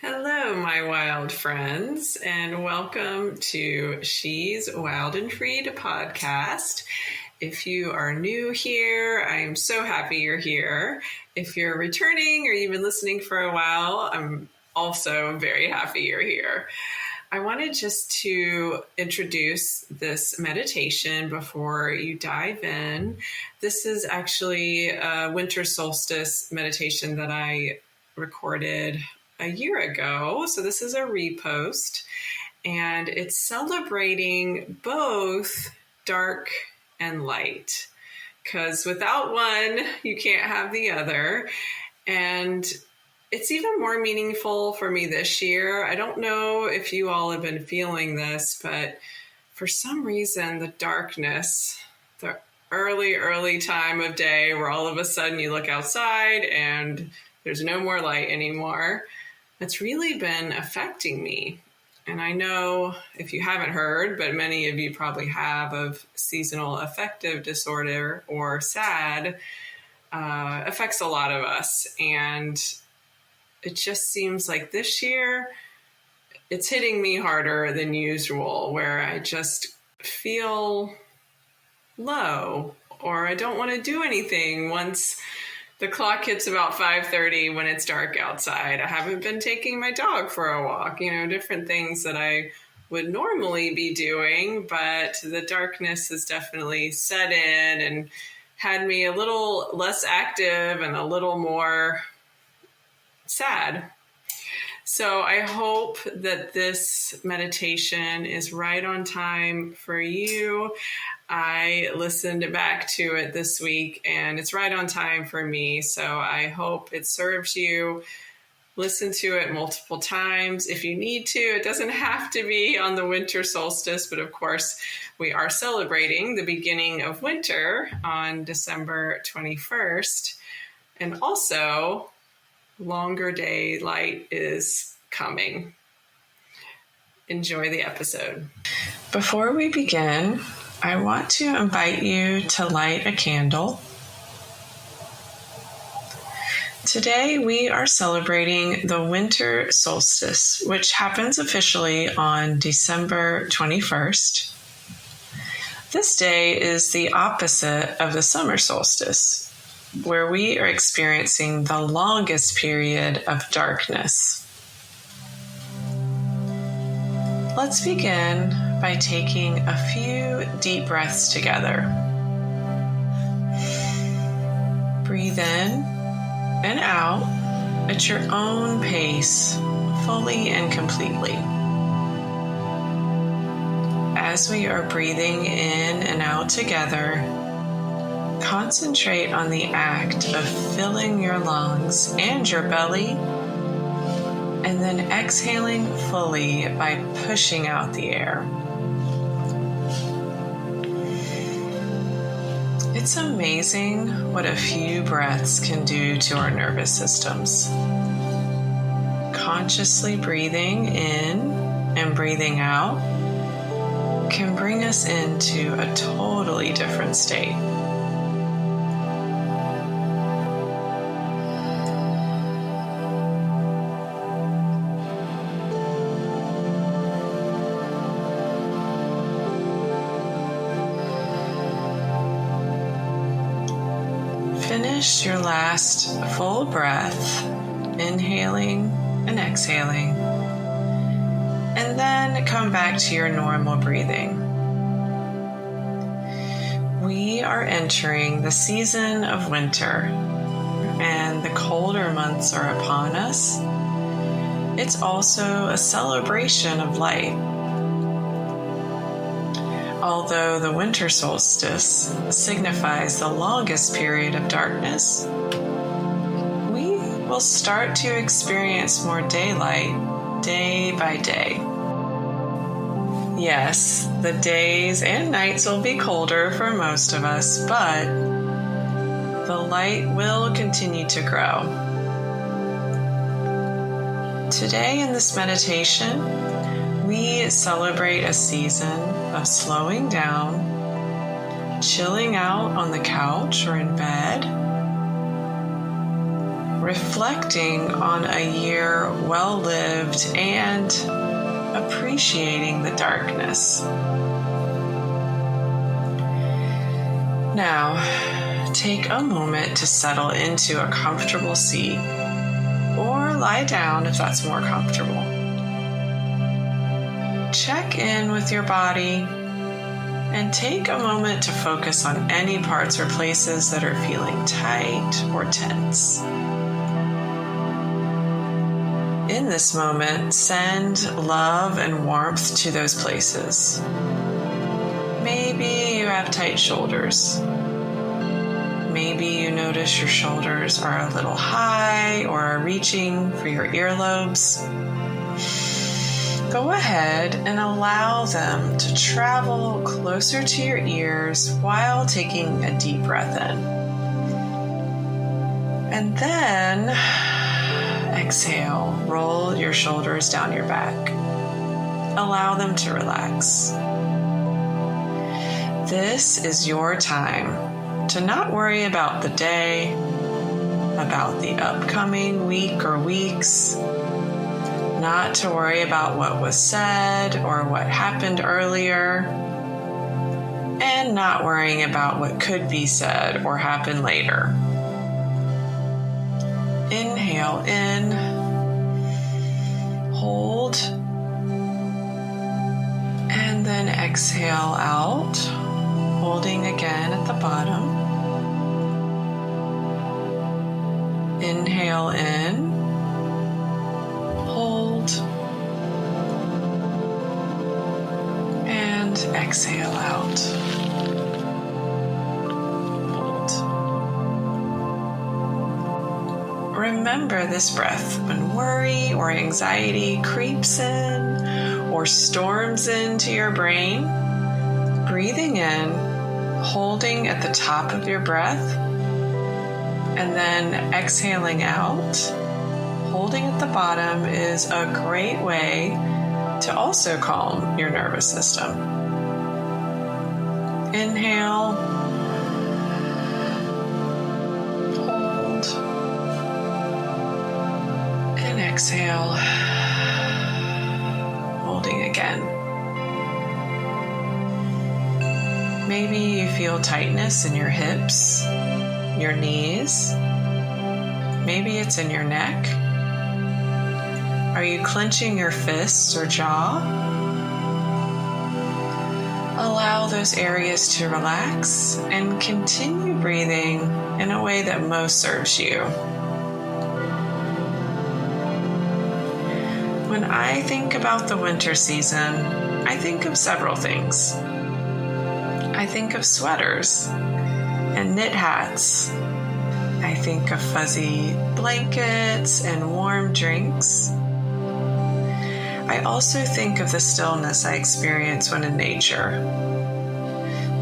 Hello, my wild friends, and welcome to She's Wild and Freed podcast. If you are new here, I'm so happy you're here. If you're returning or you've been listening for a while, I'm also very happy you're here. I wanted just to introduce this meditation before you dive in. This is actually a winter solstice meditation that I recorded a year ago. So this is a repost, and it's celebrating both dark and light, because without one, you can't have the other. And it's even more meaningful for me this year. I don't know if you all have been feeling this, but for some reason, the darkness, the early time of day where all of a sudden you look outside and there's no more light anymore, it's really been affecting me. And I know if you haven't heard, but many of you probably have, of seasonal affective disorder, or SAD, affects a lot of us. And it just seems like this year it's hitting me harder than usual, where I just feel low, or I don't want to do anything once the clock hits about 5:30 when it's dark outside. I haven't been taking my dog for a walk, different things that I would normally be doing, but the darkness has definitely set in and had me a little less active and a little more sad. So I hope that this meditation is right on time for you. I listened back to it this week and it's right on time for me. So I hope it serves you. Listen to it multiple times if you need to. It doesn't have to be on the winter solstice, but of course we are celebrating the beginning of winter on December 21st. And also, longer daylight is coming. Enjoy the episode. Before we begin, I want to invite you to light a candle. Today we are celebrating the winter solstice, which happens officially on December 21st. This day is the opposite of the summer solstice, where we are experiencing the longest period of darkness. Let's begin by taking a few deep breaths together. Breathe in and out at your own pace, fully and completely. As we are breathing in and out together, concentrate on the act of filling your lungs and your belly, and then exhaling fully by pushing out the air. It's amazing what a few breaths can do to our nervous systems. Consciously breathing in and breathing out can bring us into a totally different state. Finish your last full breath, inhaling and exhaling, and then come back to your normal breathing. We are entering the season of winter, and the colder months are upon us. It's also a celebration of light. Although the winter solstice signifies the longest period of darkness, we will start to experience more daylight day by day. Yes, the days and nights will be colder for most of us, but the light will continue to grow. Today in this meditation, we celebrate a season of slowing down, chilling out on the couch or in bed, reflecting on a year well lived and appreciating the darkness. Now, take a moment to settle into a comfortable seat or lie down if that's more comfortable. Check in with your body and take a moment to focus on any parts or places that are feeling tight or tense. In this moment, send love and warmth to those places. Maybe you have tight shoulders. Maybe you notice your shoulders are a little high or are reaching for your earlobes. Go ahead and allow them to travel closer to your ears while taking a deep breath in. And then exhale, roll your shoulders down your back. Allow them to relax. This is your time to not worry about the day, about the upcoming week or weeks, not to worry about what was said or what happened earlier, and not worrying about what could be said or happen later. Inhale in, hold, and then exhale out, holding again at the bottom. Inhale in, hold, and exhale out. Hold. Remember this breath when worry or anxiety creeps in or storms into your brain. Breathing in, holding at the top of your breath, and then exhaling out, holding at the bottom is a great way to also calm your nervous system. Inhale, hold, and exhale, holding again. Maybe you feel tightness in your hips, your knees. Maybe it's in your neck. Are you clenching your fists or jaw? Allow those areas to relax and continue breathing in a way that most serves you. When I think about the winter season, I think of several things. I think of sweaters and knit hats. I think of fuzzy blankets and warm drinks. I also think of the stillness I experience when in nature.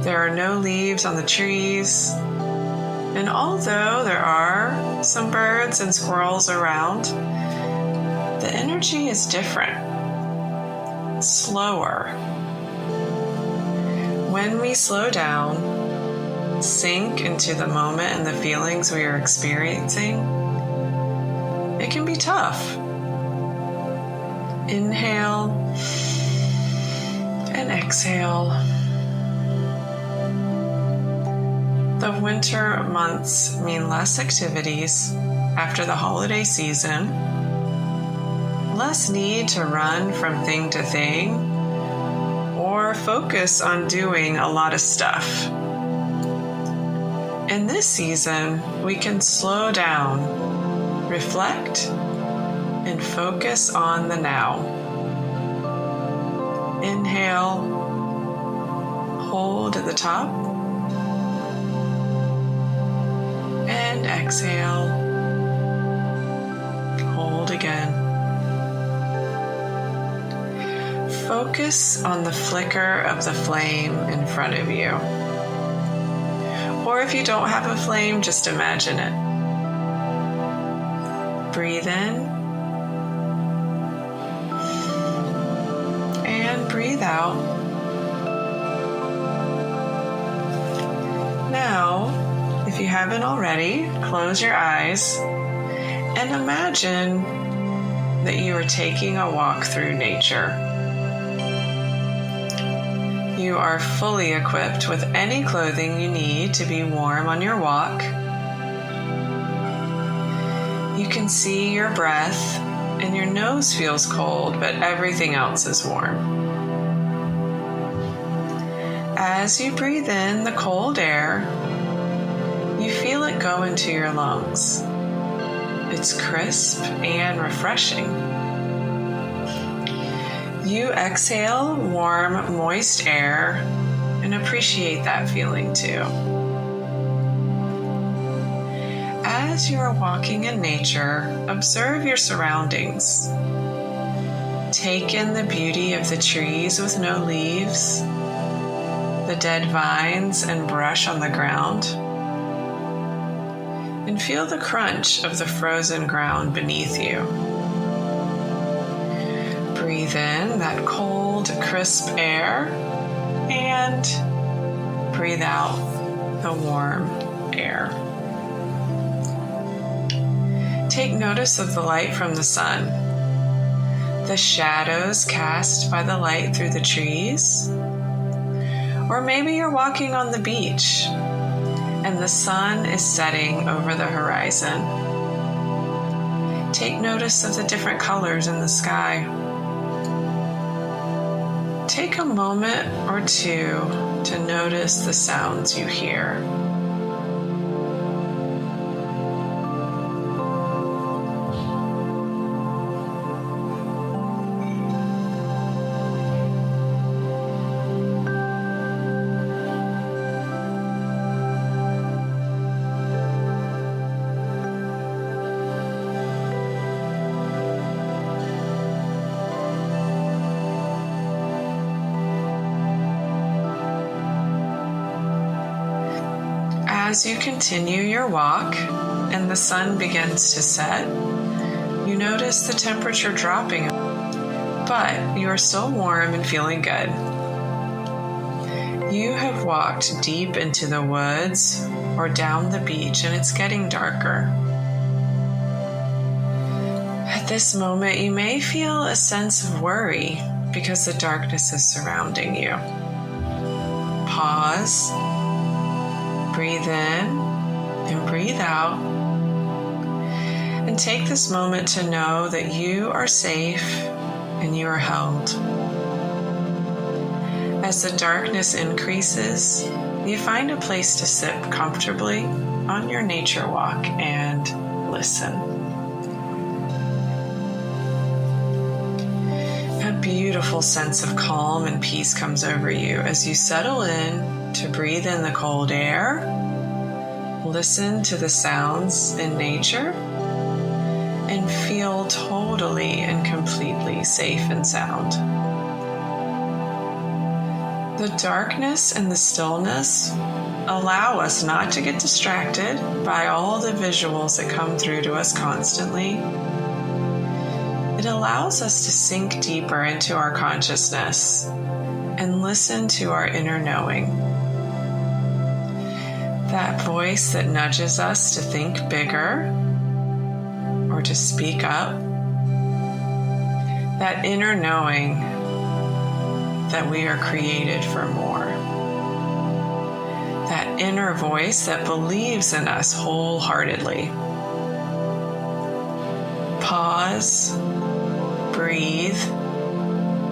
There are no leaves on the trees, and although there are some birds and squirrels around, the energy is different, slower. When we slow down, sink into the moment and the feelings we are experiencing, it can be tough. Inhale and exhale. The winter months mean less activities after the holiday season, less need to run from thing to thing, or focus on doing a lot of stuff. In this season, we can slow down, reflect, and focus on the now. Inhale, hold at the top, and exhale, hold again. Focus on the flicker of the flame in front of you. Or if you don't have a flame, just imagine it. Breathe in and breathe out. Now, if you haven't already, close your eyes and imagine that you are taking a walk through nature. You are fully equipped with any clothing you need to be warm on your walk. You can see your breath, and your nose feels cold, but everything else is warm. As you breathe in the cold air, you feel it go into your lungs. It's crisp and refreshing. You exhale warm, moist air and appreciate that feeling too. As you are walking in nature, observe your surroundings. Take in the beauty of the trees with no leaves, the dead vines and brush on the ground, and feel the crunch of the frozen ground beneath you. Breathe in that cold, crisp air and breathe out the warm air. Take notice of the light from the sun, the shadows cast by the light through the trees, or maybe you're walking on the beach and the sun is setting over the horizon. Take notice of the different colors in the sky. Take a moment or two to notice the sounds you hear. As you continue your walk and the sun begins to set, you notice the temperature dropping, but you are still warm and feeling good. You have walked deep into the woods or down the beach and it's getting darker. At this moment, you may feel a sense of worry because the darkness is surrounding you. Pause. Breathe in and breathe out, and take this moment to know that you are safe and you are held. As the darkness increases, you find a place to sit comfortably on your nature walk and listen. A beautiful sense of calm and peace comes over you as you settle in to breathe in the cold air, listen to the sounds in nature, and feel totally and completely safe and sound. The darkness and the stillness allow us not to get distracted by all the visuals that come through to us constantly. It allows us to sink deeper into our consciousness and listen to our inner knowing. That voice that nudges us to think bigger or to speak up. That inner knowing that we are created for more. That inner voice that believes in us wholeheartedly. Pause, breathe,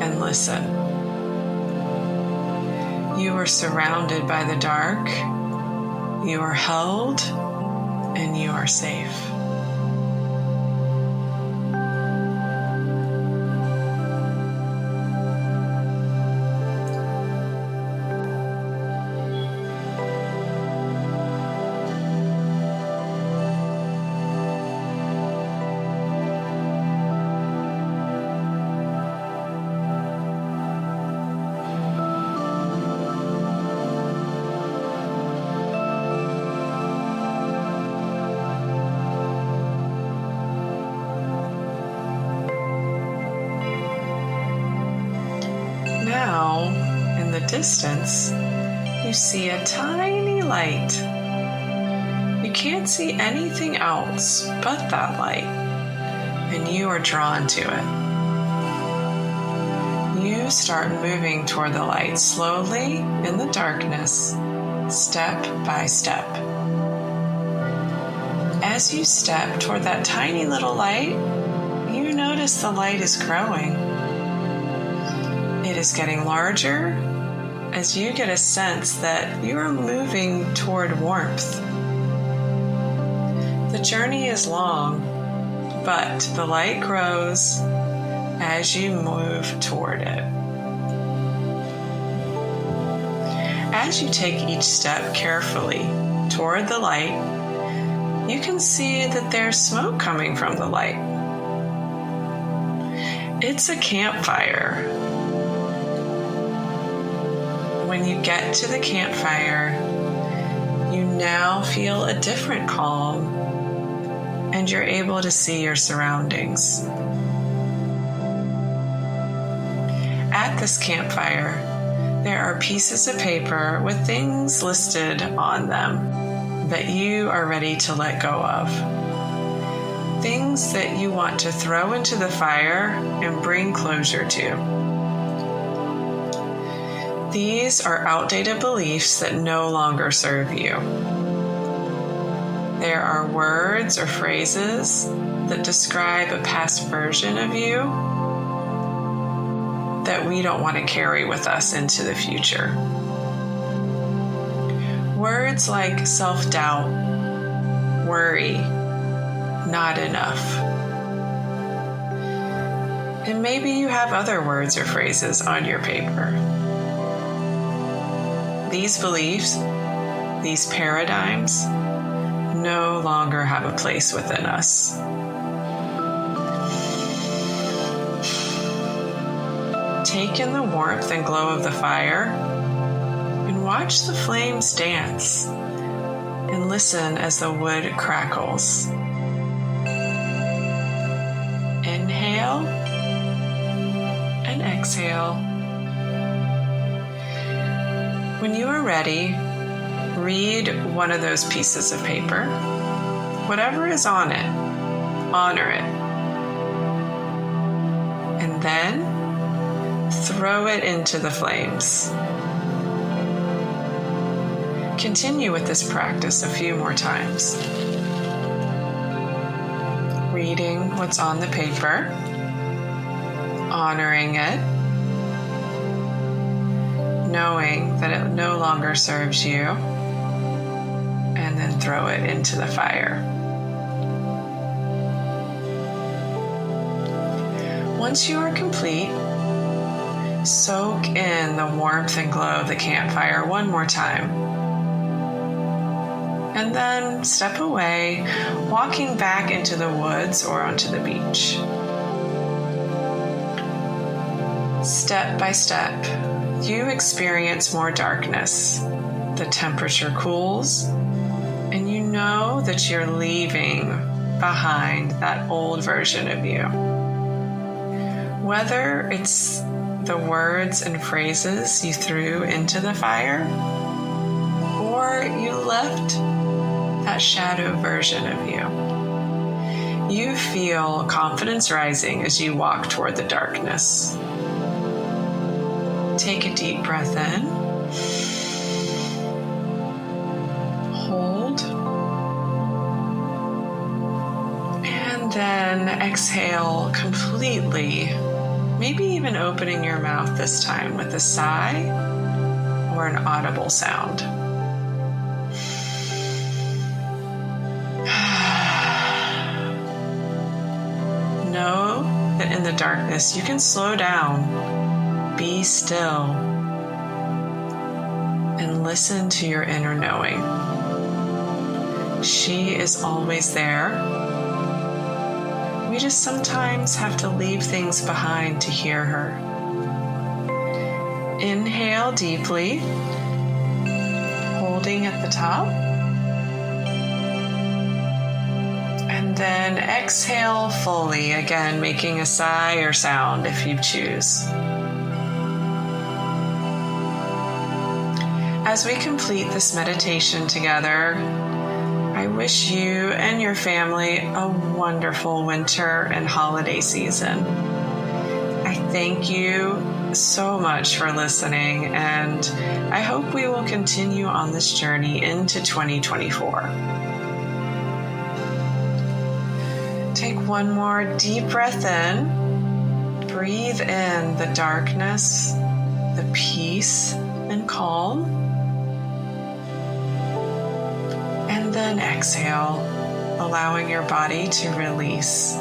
and listen. You are surrounded by the dark. You are held and you are safe. Now, in the distance, you see a tiny light. You can't see anything else but that light, and you are drawn to it. You start moving toward the light slowly in the darkness, step by step. As you step toward that tiny little light, you notice the light is growing. It is getting larger as you get a sense that you are moving toward warmth. The journey is long, but the light grows as you move toward it. As you take each step carefully toward the light, you can see that there's smoke coming from the light. It's a campfire. When you get to the campfire, you now feel a different calm, and you're able to see your surroundings. At this campfire, there are pieces of paper with things listed on them that you are ready to let go of. Things that you want to throw into the fire and bring closure to. These are outdated beliefs that no longer serve you. There are words or phrases that describe a past version of you that we don't want to carry with us into the future. Words like self-doubt, worry, not enough. And maybe you have other words or phrases on your paper. These beliefs, these paradigms, no longer have a place within us. Take in the warmth and glow of the fire and watch the flames dance and listen as the wood crackles. Inhale and exhale. When you are ready, read one of those pieces of paper. Whatever is on it, honor it. And then throw it into the flames. Continue with this practice a few more times. Reading what's on the paper, honoring it, knowing that it no longer serves you, and then throw it into the fire. Once you are complete, soak in the warmth and glow of the campfire one more time. And then step away, walking back into the woods or onto the beach. Step by step, you experience more darkness. The temperature cools, and you know that you're leaving behind that old version of you. Whether it's the words and phrases you threw into the fire, or you left that shadow version of you, you feel confidence rising as you walk toward the darkness. Take a deep breath in. Hold. And then exhale completely. Maybe even opening your mouth this time with a sigh or an audible sound. Know that in the darkness you can slow down, be still, and listen to your inner knowing. She is always there. We just sometimes have to leave things behind to hear her. Inhale deeply, holding at the top. And then exhale fully, again making a sigh or sound if you choose. As we complete this meditation together, I wish you and your family a wonderful winter and holiday season. I thank you so much for listening, and I hope we will continue on this journey into 2024. Take one more deep breath in. Breathe in the darkness, the peace, and calm. And then exhale, allowing your body to release.